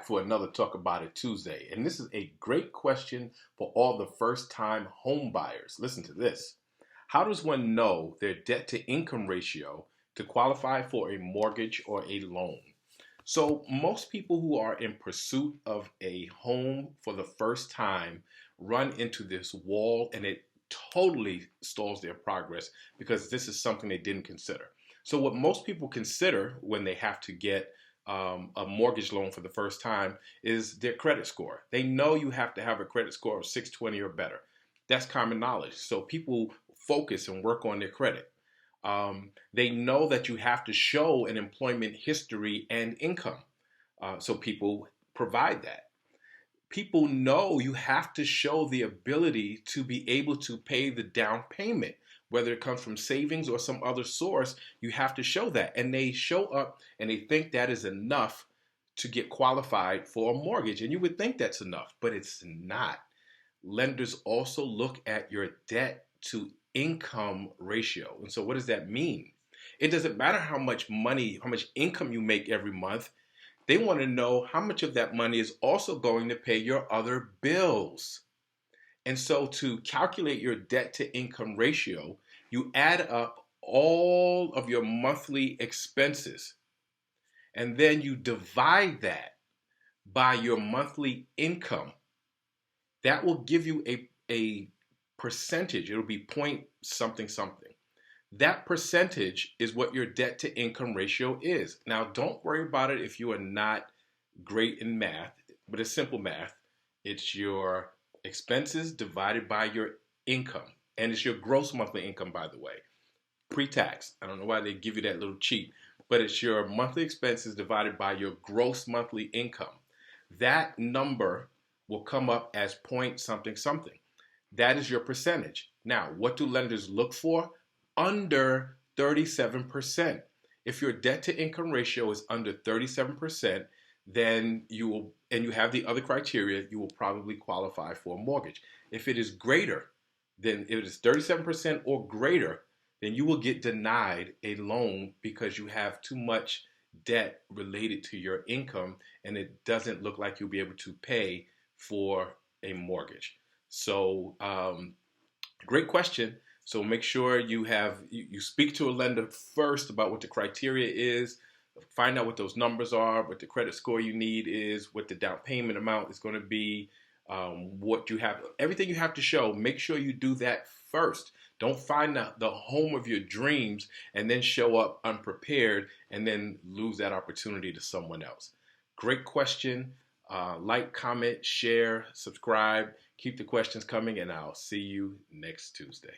back for another Talk About It Tuesday, and this is a great question for all the first-time home buyers. Listen to this. How does one know their debt-to-income ratio to qualify for a mortgage or a loan? So most people who are in pursuit of a home for the first time run into this wall, and it totally stalls their progress because this is something they didn't consider. So what most people consider when they have to get a mortgage loan for the first time is their credit score. They know you have to have a credit score of 620 or better. That's common knowledge. So people focus and work on their credit. They know that you have to show an employment history and income. So people provide that. People know you have to show the ability to be able to pay the down payment. Whether it comes from savings or some other source, you have to show that. And they show up and they think that is enough to get qualified for a mortgage. And you would think that's enough, but it's not. Lenders also look at your debt to income ratio. And so what does that mean? It doesn't matter how much money, how much income you make every month. They want to know how much of that money is also going to pay your other bills. And so to calculate your debt to income ratio, you add up all of your monthly expenses, and then you divide that by your monthly income. That will give you a percentage. It'll be point something something. That percentage is what your debt to income ratio is. Now, don't worry about it if you are not great in math, but it's simple math. It's your expenses divided by your income. And it's your gross monthly income, by the way. Pre-tax. I don't know why they give you that little cheat, but it's your monthly expenses divided by your gross monthly income. That number will come up as point something something. That is your percentage. Now, what do lenders look for? Under 37%. If your debt to income ratio is under 37%, then you will, and you have the other criteria, you will probably qualify for a mortgage. If it is greater, then if it is 37% or greater, then you will get denied a loan because you have too much debt related to your income and it doesn't look like you'll be able to pay for a mortgage. So great question. So make sure you speak to a lender first about what the criteria is. Find out what those numbers are, what the credit score you need is, what the down payment amount is going to be, what you have, everything you have to show. Make sure you do that first. Don't find the home of your dreams and then show up unprepared and then lose that opportunity to someone else. Great question. Like, comment, share, subscribe. Keep the questions coming, and I'll see you next Tuesday.